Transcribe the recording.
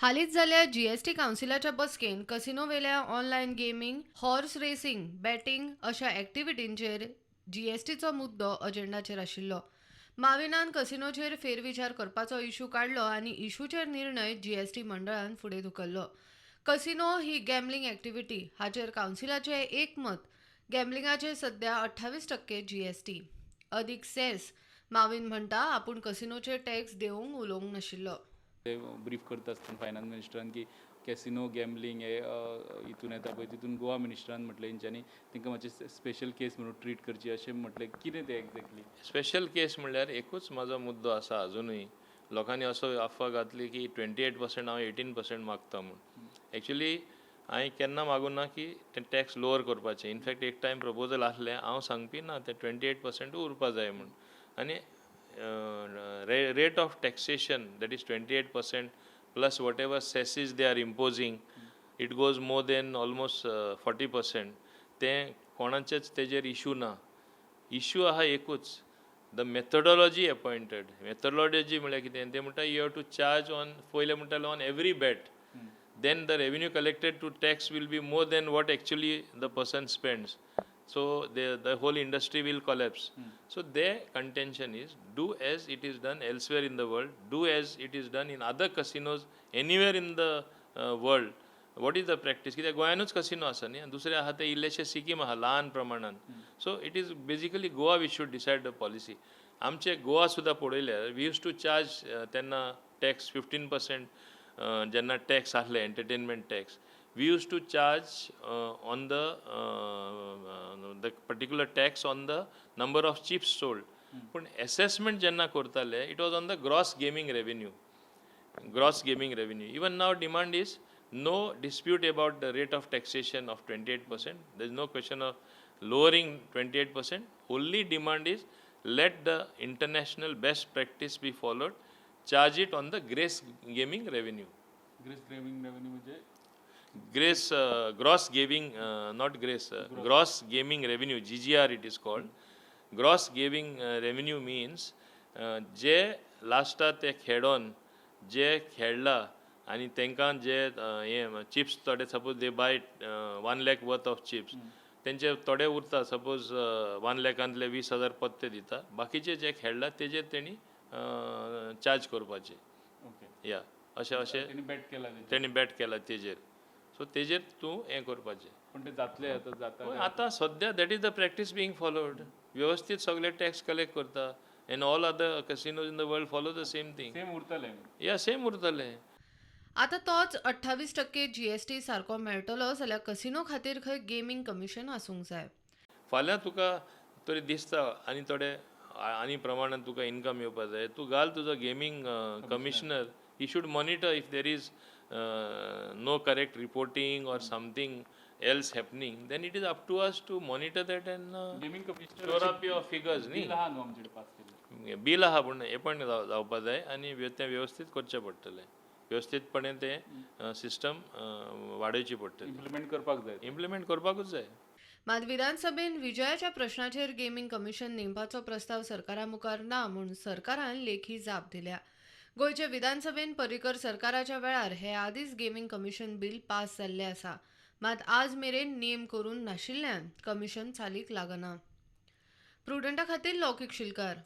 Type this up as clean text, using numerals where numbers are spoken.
हालींच जाल्ल्या GST कावन्सिलाच्या बसकेन casino वेल्या online gaming, horse racing, batting अशा ॲक्टिव्हिटींचेर GSTचो मुद्दो अजेंडाचेर आशिल्लो. माविनान कसिनोचेर फेरविचार करपाचो इशू काडलो आनी इशूचेर निर्णय GST मंडळान फुडें धुकल्लो. कसिनो ही गॅमलिंग ॲक्टिव्हिटी हाचेर कावन्सिलाचें एकमत. गॅमलिंगाचेर सध्या 28% GST. अदीक सेस माविन म्हणटा आपूण कसिनोचेर टॅक्स देवंक उलोवंक नाशिल्लो. ब्रीफ करता आसतना फायनान्स मिनिस्टरान की कॅसिनो गॅमलिंग हे हितून येता पळय तितून गोवा मिनिस्टरान म्हटलें हेंच्यांनी तांकां मातशें स्पेशल केस म्हणून ट्रीट करची अशें म्हटलें. कितें तें एक्झॅक्टली? स्पेशल केस म्हणल्यार एकूच म्हाजो मुद्दो आसा अजुनूय. लोकांनी असो अफवा घातली की 28% हांव 18% मागता म्हूण. एक्चुली हांवें केन्ना मागूं ना की तें टॅक्स लोवर करपाचें. इनफॅक्ट एक टायम प्रपोजल आसलें, हांव सांगपी ना तें 28% उरपा जाय म्हूण. आनी rate of taxation, that is 28% plus whatever cesses they are imposing, it goes more than almost 40%. ते कोणाचेच तेजेर इशू ना. इशू आहा एकूच, द मेथडॉलॉजी अपॉइंटेड. मेथडॉलॉजी म्हळ्यार कितें ते म्हणटा you have to charge on, पयलें म्हणटाले on every bet. then the revenue collected to tax will be more than what actually the person spends. So the whole industry will collapse. So their contention is, do as it is done elsewhere in the world, do as it is done in other casinos anywhere in the world. What is the practice? कित्याक गोंयानूच casino आसा न्ही, दुसरे आहा ते इल्लेशे सिक्कीम आहा ल्हान प्रमाणान. So it is basically Goa we should decide the policy. आमचे गोवा सुद्दां पळयल्यार वी यूज टू चार्ज तेन्ना टॅक्स 15%. जेन्ना टॅक्स आसले entertainment tax, we use to charge on the particular tax on the number of chips sold. पूण assessment जेन्ना करताले it was on the gross gaming revenue. Even now demand is no dispute about the rate of taxation of 28%. There is no question of lowering 28%. Only demand is let the international best practice be followed. Charge it on the gross gaming revenue. Grace gaming revenue म्हणजे Gross gaming, not grace, gross gaming revenue, GGR it is called. Gross gaming revenue means जे लास्टा ते खेळोन जे खेळला आनी तांकां जे हे chips थोडे suppose they buy 1 lakh worth of chips, तेंचे थोडे उरता सपोज 1 lakhantले 20,000 पत्ते दिता, बाकीचे जे खेळला तेजेर तेणी चार्ज करपाचे. ओके. या अशें तेणी बॅट केला तेजेर. सो तेजेर तूं हें करपाचें. पण ते जातले जाता आतां सद्या that is the practice being followed. व्यवस्थीत सगळे टॅक्स कलेक्ट करता. And all other casinos in the world follow the same thing. Same उरतले. या सेम उरतलें. आतां तोच 28% GST सारको मेळटलो जाल्यार कसिनो खातीर खंय गेमिंग कमिशन आसूंक जाय. फाल्यां तुका तरी दिसता आनी थोडे आनी प्रमाणान तुका इनकम येवपा जाय, तूं घाल तुजो gaming commissioner. He should monitor if there is no correct reporting or something else happening, then it is up to us to monitor that and gaming commissioner shore up your figures. न्ही bill आहा न्हू आमचे pass केले. Bill आहा पूण हे पण जावपा जाय आनी तें वेवस्थीत करचें पडटलें. वेवस्थीतपणे तें सिस्टम वाडोवची पडटली. इम्प्लिमेंट करपाकूच जाय. मात विधानसभेन विजयाच्या प्रश्नाचेर गेमिंग कमिशन नेमपाचो प्रस्ताव सरकारा मुखार ना म्हूण सरकारान लेखी जाप दिल्या. गोंयचे विधानसभेन पर्रीकर सरकाराच्या वेळार हे आदींच गेमिंग कमिशन बील पास जाल्लें आसा. मात आज मेरेन नेम करून नाशिल्ल्यान कमिशन चालीक लागना. प्रुडंटा खातीर लौकीक शिलकार.